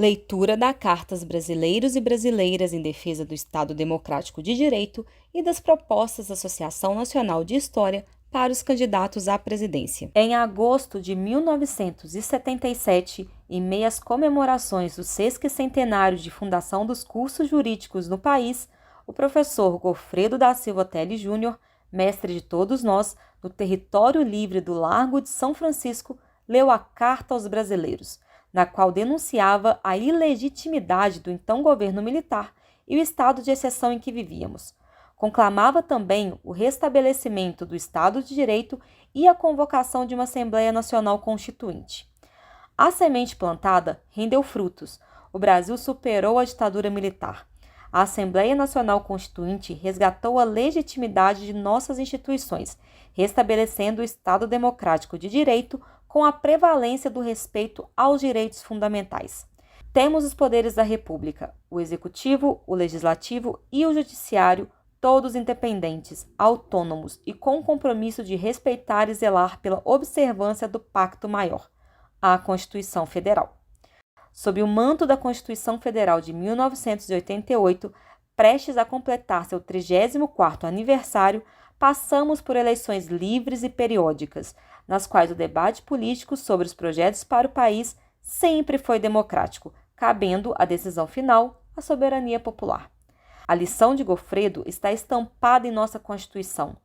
Leitura da Carta aos Brasileiros e Brasileiras em Defesa do Estado Democrático de Direito e das propostas da Associação Nacional de História para os candidatos à presidência. Em agosto de 1977, em meio às comemorações do sesquicentenário de fundação dos cursos jurídicos no país, o professor Gofredo da Silva Telle Júnior, mestre de todos nós, no território livre do Largo de São Francisco, leu a Carta aos Brasileiros, na qual denunciava a ilegitimidade do então governo militar e o estado de exceção em que vivíamos. Conclamava também o restabelecimento do Estado de Direito e a convocação de uma Assembleia Nacional Constituinte. A semente plantada rendeu frutos. O Brasil superou a ditadura militar. A Assembleia Nacional Constituinte resgatou a legitimidade de nossas instituições, restabelecendo o Estado democrático de direito com a prevalência do respeito aos direitos fundamentais. Temos os poderes da República, o Executivo, o Legislativo e o Judiciário, todos independentes, autônomos e com o compromisso de respeitar e zelar pela observância do Pacto Maior, a Constituição Federal. Sob o manto da Constituição Federal de 1988, prestes a completar seu 34º aniversário, passamos por eleições livres e periódicas, nas quais o debate político sobre os projetos para o país sempre foi democrático, cabendo a decisão final à soberania popular. A lição de Gofredo está estampada em nossa Constituição.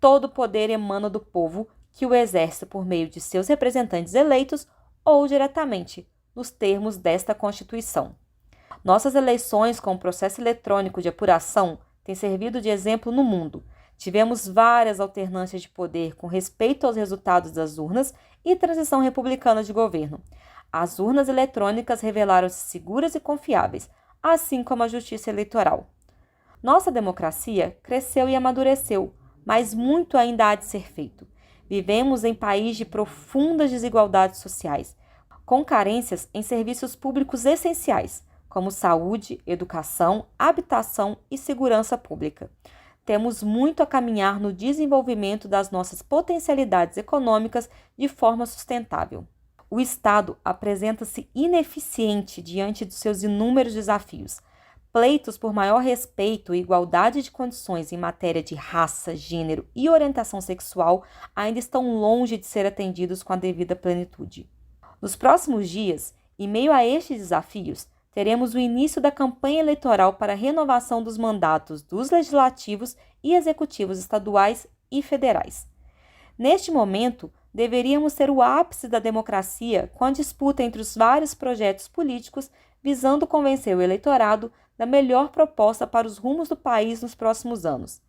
Todo o poder emana do povo, que o exerce por meio de seus representantes eleitos ou diretamente, nos termos desta Constituição. Nossas eleições com o processo eletrônico de apuração têm servido de exemplo no mundo. Tivemos várias alternâncias de poder com respeito aos resultados das urnas e transição republicana de governo. As urnas eletrônicas revelaram-se seguras e confiáveis, assim como a justiça eleitoral. Nossa democracia cresceu e amadureceu, mas muito ainda há de ser feito. Vivemos em país de profundas desigualdades sociais, com carências em serviços públicos essenciais, como saúde, educação, habitação e segurança pública. Temos muito a caminhar no desenvolvimento das nossas potencialidades econômicas de forma sustentável. O Estado apresenta-se ineficiente diante dos seus inúmeros desafios. Pleitos por maior respeito e igualdade de condições em matéria de raça, gênero e orientação sexual ainda estão longe de ser atendidos com a devida plenitude. Nos próximos dias, em meio a estes desafios, teremos o início da campanha eleitoral para a renovação dos mandatos dos legislativos e executivos estaduais e federais. Neste momento, deveríamos ter o ápice da democracia com a disputa entre os vários projetos políticos visando convencer o eleitorado da melhor proposta para os rumos do país nos próximos anos.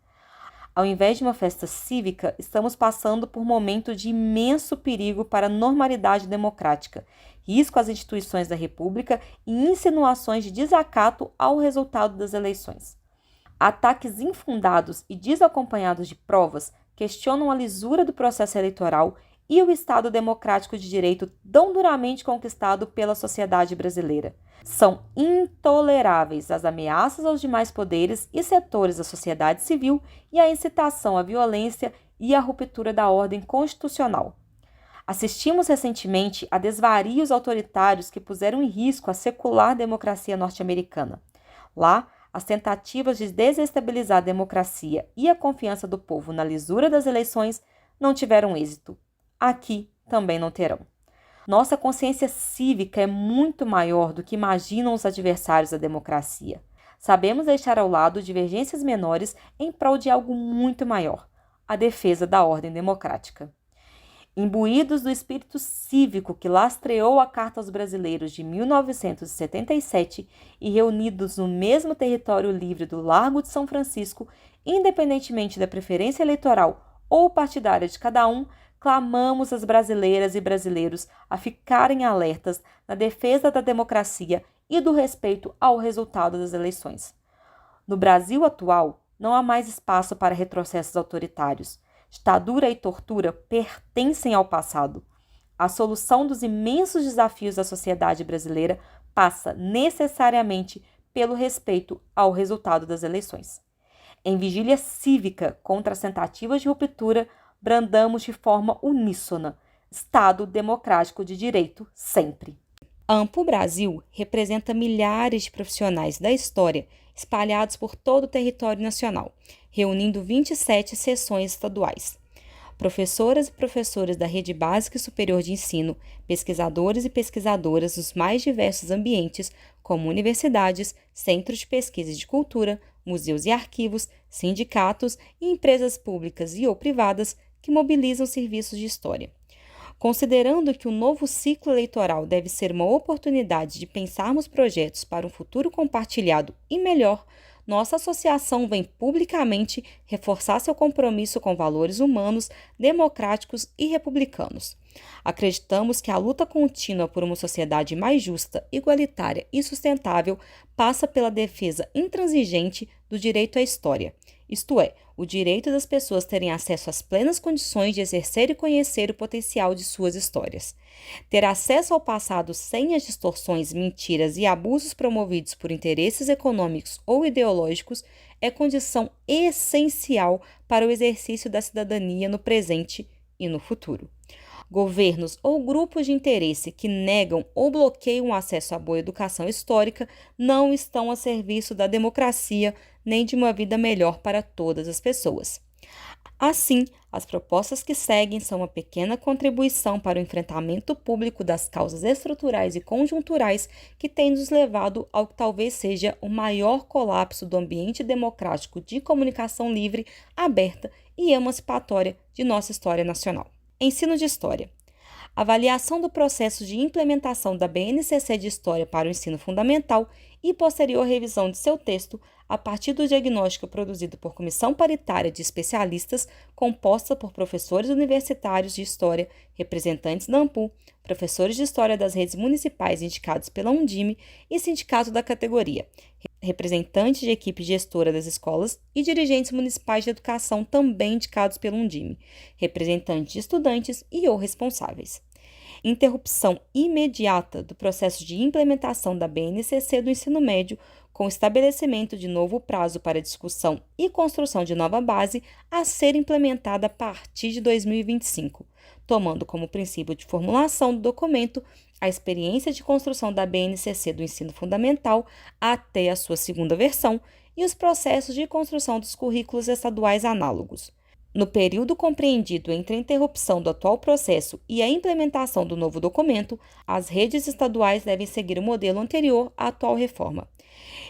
Ao invés de uma festa cívica, estamos passando por um momento de imenso perigo para a normalidade democrática, risco às instituições da República e insinuações de desacato ao resultado das eleições. Ataques infundados e desacompanhados de provas questionam a lisura do processo eleitoral e o Estado democrático de direito tão duramente conquistado pela sociedade brasileira. São intoleráveis as ameaças aos demais poderes e setores da sociedade civil e a incitação à violência e à ruptura da ordem constitucional. Assistimos recentemente a desvarios autoritários que puseram em risco a secular democracia norte-americana. Lá, as tentativas de desestabilizar a democracia e a confiança do povo na lisura das eleições não tiveram êxito. Aqui também não terão. Nossa consciência cívica é muito maior do que imaginam os adversários da democracia. Sabemos deixar ao lado divergências menores em prol de algo muito maior, a defesa da ordem democrática. Imbuídos do espírito cívico que lastreou a Carta aos Brasileiros de 1977 e reunidos no mesmo território livre do Largo de São Francisco, independentemente da preferência eleitoral ou partidária de cada um, clamamos às brasileiras e brasileiros a ficarem alertas na defesa da democracia e do respeito ao resultado das eleições. No Brasil atual, não há mais espaço para retrocessos autoritários. Ditadura e tortura pertencem ao passado. A solução dos imensos desafios da sociedade brasileira passa necessariamente pelo respeito ao resultado das eleições. Em vigília cívica contra as tentativas de ruptura, brandamos de forma uníssona: Estado democrático de direito sempre. A Ampul Brasil representa milhares de profissionais da história espalhados por todo o território nacional, reunindo 27 seções estaduais. Professoras e professores da rede básica e superior de ensino, pesquisadores e pesquisadoras dos mais diversos ambientes, como universidades, centros de pesquisa e de cultura, museus e arquivos, sindicatos e empresas públicas e ou privadas que mobilizam serviços de história. Considerando que o novo ciclo eleitoral deve ser uma oportunidade de pensarmos projetos para um futuro compartilhado e melhor, nossa associação vem publicamente reforçar seu compromisso com valores humanos, democráticos e republicanos. Acreditamos que a luta contínua por uma sociedade mais justa, igualitária e sustentável passa pela defesa intransigente do direito à história, isto é, o direito das pessoas terem acesso às plenas condições de exercer e conhecer o potencial de suas histórias. Ter acesso ao passado sem as distorções, mentiras e abusos promovidos por interesses econômicos ou ideológicos é condição essencial para o exercício da cidadania no presente e no futuro. Governos ou grupos de interesse que negam ou bloqueiam o acesso à boa educação histórica não estão a serviço da democracia nem de uma vida melhor para todas as pessoas. Assim, as propostas que seguem são uma pequena contribuição para o enfrentamento público das causas estruturais e conjunturais que têm nos levado ao que talvez seja o maior colapso do ambiente democrático de comunicação livre, aberta e emancipatória de nossa história nacional. Ensino de História. Avaliação do processo de implementação da BNCC de História para o ensino fundamental e posterior revisão de seu texto a partir do diagnóstico produzido por comissão paritária de especialistas composta por professores universitários de História, representantes da Ampul, professores de História das redes municipais indicados pela Undime e sindicato da categoria, representantes de equipe gestora das escolas e dirigentes municipais de educação também indicados pela Undime, representantes de estudantes e ou responsáveis. Interrupção imediata do processo de implementação da BNCC do ensino médio com estabelecimento de novo prazo para discussão e construção de nova base a ser implementada a partir de 2025, tomando como princípio de formulação do documento a experiência de construção da BNCC do ensino fundamental até a sua segunda versão e os processos de construção dos currículos estaduais análogos. No período compreendido entre a interrupção do atual processo e a implementação do novo documento, as redes estaduais devem seguir o modelo anterior à atual reforma.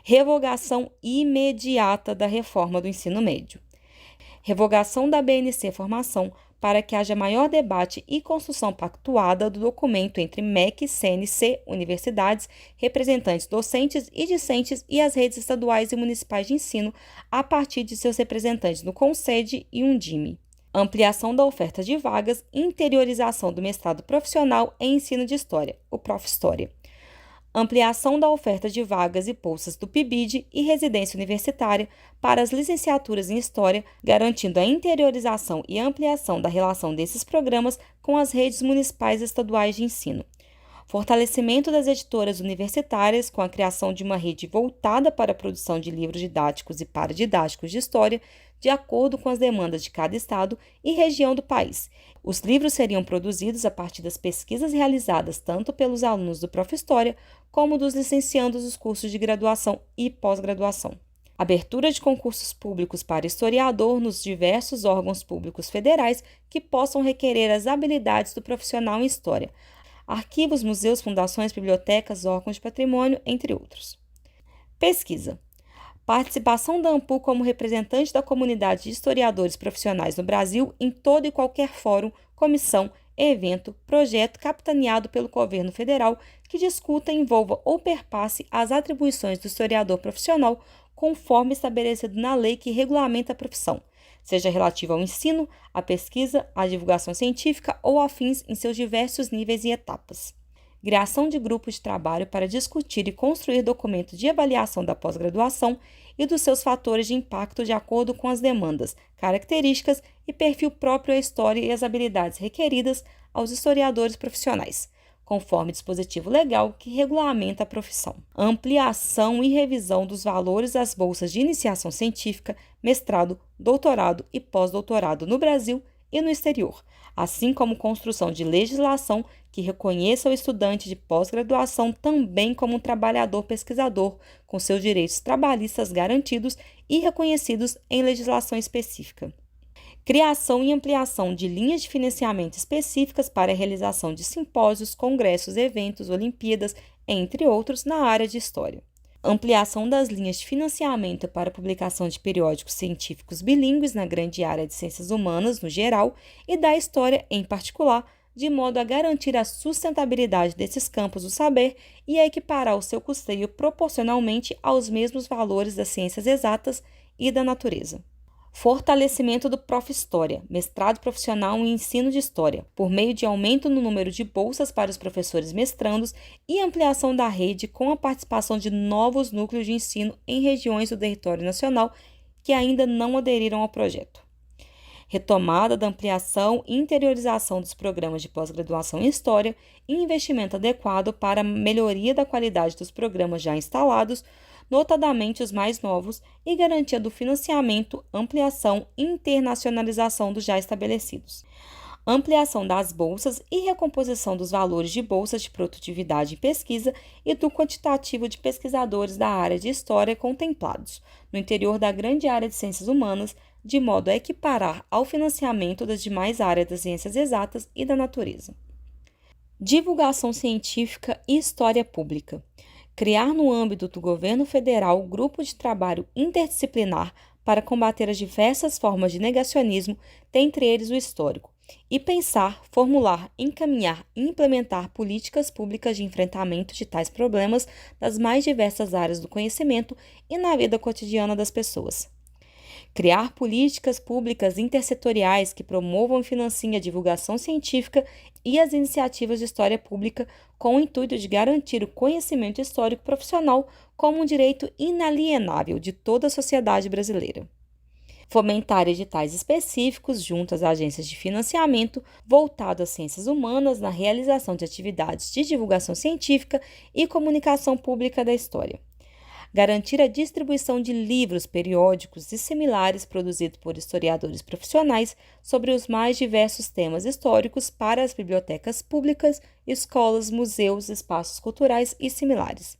Revogação imediata da reforma do ensino médio. Revogação da BNC Formação para que haja maior debate e construção pactuada do documento entre MEC, CNC, universidades, representantes docentes e discentes e as redes estaduais e municipais de ensino a partir de seus representantes no CONSED e Undime. Ampliação da oferta de vagas e interiorização do mestrado profissional em ensino de História, o Prof-História. Ampliação da oferta de vagas e bolsas do PIBID e residência universitária para as licenciaturas em História, garantindo a interiorização e ampliação da relação desses programas com as redes municipais e estaduais de ensino. Fortalecimento das editoras universitárias com a criação de uma rede voltada para a produção de livros didáticos e paradidáticos de história, de acordo com as demandas de cada estado e região do país. Os livros seriam produzidos a partir das pesquisas realizadas tanto pelos alunos do Prof-História como dos licenciandos dos cursos de graduação e pós-graduação. Abertura de concursos públicos para historiador nos diversos órgãos públicos federais que possam requerer as habilidades do profissional em História. Arquivos, museus, fundações, bibliotecas, órgãos de patrimônio, entre outros. Pesquisa. Participação da Ampul como representante da comunidade de historiadores profissionais no Brasil em todo e qualquer fórum, comissão, evento, projeto capitaneado pelo governo federal que discuta, envolva ou perpasse as atribuições do historiador profissional conforme estabelecido na lei que regulamenta a profissão, seja relativo ao ensino, à pesquisa, à divulgação científica ou afins em seus diversos níveis e etapas. Criação de grupos de trabalho para discutir e construir documentos de avaliação da pós-graduação e dos seus fatores de impacto de acordo com as demandas, características e perfil próprio à história e as habilidades requeridas aos historiadores profissionais, conforme dispositivo legal que regulamenta a profissão. Ampliação e revisão dos valores das bolsas de iniciação científica, mestrado, doutorado e pós-doutorado no Brasil e no exterior, assim como construção de legislação que reconheça o estudante de pós-graduação também como um trabalhador pesquisador, com seus direitos trabalhistas garantidos e reconhecidos em legislação específica. Criação e ampliação de linhas de financiamento específicas para a realização de simpósios, congressos, eventos, Olimpíadas, entre outros, na área de história. Ampliação das linhas de financiamento para a publicação de periódicos científicos bilíngues na grande área de ciências humanas, no geral, e da história, em particular, de modo a garantir a sustentabilidade desses campos do saber e a equiparar o seu custeio proporcionalmente aos mesmos valores das ciências exatas e da natureza. Fortalecimento do Prof-História, mestrado profissional em ensino de história, por meio de aumento no número de bolsas para os professores mestrandos e ampliação da rede com a participação de novos núcleos de ensino em regiões do território nacional que ainda não aderiram ao projeto. Retomada da ampliação e interiorização dos programas de pós-graduação em História e investimento adequado para a melhoria da qualidade dos programas já instalados, notadamente os mais novos, e garantia do financiamento, ampliação e internacionalização dos já estabelecidos. Ampliação das bolsas e recomposição dos valores de bolsas de produtividade em pesquisa e do quantitativo de pesquisadores da área de história contemplados, no interior da grande área de ciências humanas, de modo a equiparar ao financiamento das demais áreas das ciências exatas e da natureza. Divulgação científica e história pública. Criar no âmbito do governo federal grupo de trabalho interdisciplinar para combater as diversas formas de negacionismo, dentre eles o histórico, e pensar, formular, encaminhar e implementar políticas públicas de enfrentamento de tais problemas das mais diversas áreas do conhecimento e na vida cotidiana das pessoas. Criar políticas públicas intersetoriais que promovam e financiem a divulgação científica e as iniciativas de história pública com o intuito de garantir o conhecimento histórico profissional como um direito inalienável de toda a sociedade brasileira. Fomentar editais específicos junto às agências de financiamento voltado às ciências humanas na realização de atividades de divulgação científica e comunicação pública da história. Garantir a distribuição de livros, periódicos e similares produzidos por historiadores profissionais sobre os mais diversos temas históricos para as bibliotecas públicas, escolas, museus, espaços culturais e similares.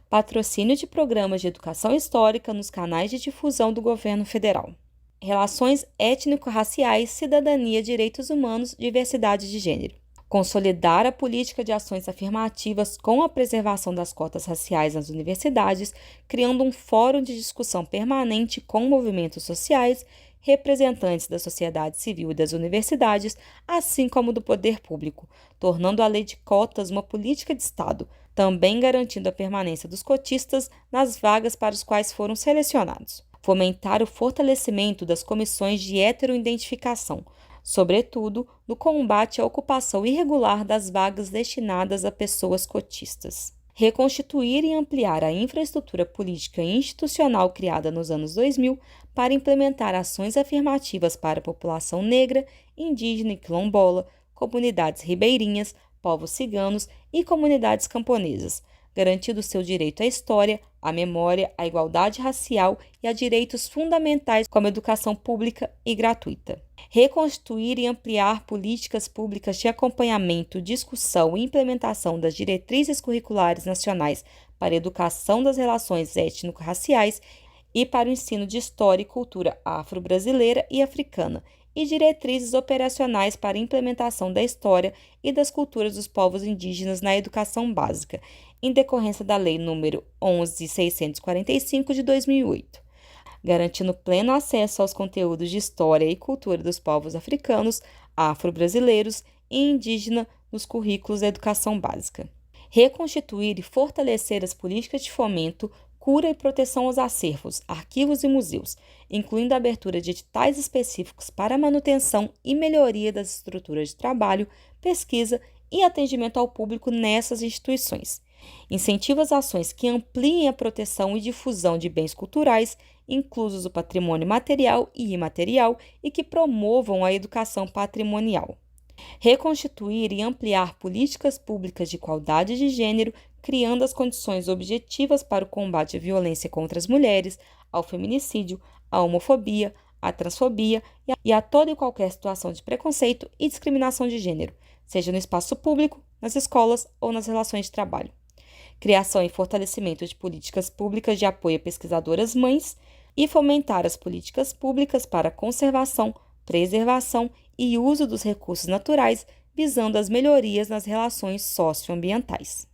Patrocínio de programas de educação histórica nos canais de difusão do governo federal. Relações étnico-raciais, cidadania, direitos humanos, diversidade de gênero. Consolidar a política de ações afirmativas com a preservação das cotas raciais nas universidades, criando um fórum de discussão permanente com movimentos sociais, representantes da sociedade civil e das universidades, assim como do poder público, tornando a lei de cotas uma política de Estado, também garantindo a permanência dos cotistas nas vagas para as quais foram selecionados. Fomentar o fortalecimento das comissões de heteroidentificação, sobretudo no combate à ocupação irregular das vagas destinadas a pessoas cotistas. Reconstituir e ampliar a infraestrutura política e institucional criada nos anos 2000 para implementar ações afirmativas para a população negra, indígena e quilombola, comunidades ribeirinhas, povos ciganos e comunidades camponesas, garantindo seu direito à história, à memória, à igualdade racial e a direitos fundamentais como educação pública e gratuita. Reconstituir e ampliar políticas públicas de acompanhamento, discussão e implementação das diretrizes curriculares nacionais para a educação das relações étnico-raciais e para o ensino de história e cultura afro-brasileira e africana, e diretrizes operacionais para a implementação da história e das culturas dos povos indígenas na educação básica, em decorrência da Lei nº 11.645 de 2008, garantindo pleno acesso aos conteúdos de história e cultura dos povos africanos, afro-brasileiros e indígena nos currículos da educação básica. Reconstituir e fortalecer as políticas de fomento, cura e proteção aos acervos, arquivos e museus, incluindo a abertura de editais específicos para a manutenção e melhoria das estruturas de trabalho, pesquisa e atendimento ao público nessas instituições. Incentiva as ações que ampliem a proteção e difusão de bens culturais, inclusos o patrimônio material e imaterial, e que promovam a educação patrimonial. Reconstituir e ampliar políticas públicas de igualdade de gênero, criando as condições objetivas para o combate à violência contra as mulheres, ao feminicídio, à homofobia, à transfobia e a toda e qualquer situação de preconceito e discriminação de gênero, seja no espaço público, nas escolas ou nas relações de trabalho. Criação e fortalecimento de políticas públicas de apoio a pesquisadoras mães e fomentar as políticas públicas para a conservação, preservação e uso dos recursos naturais, visando as melhorias nas relações socioambientais.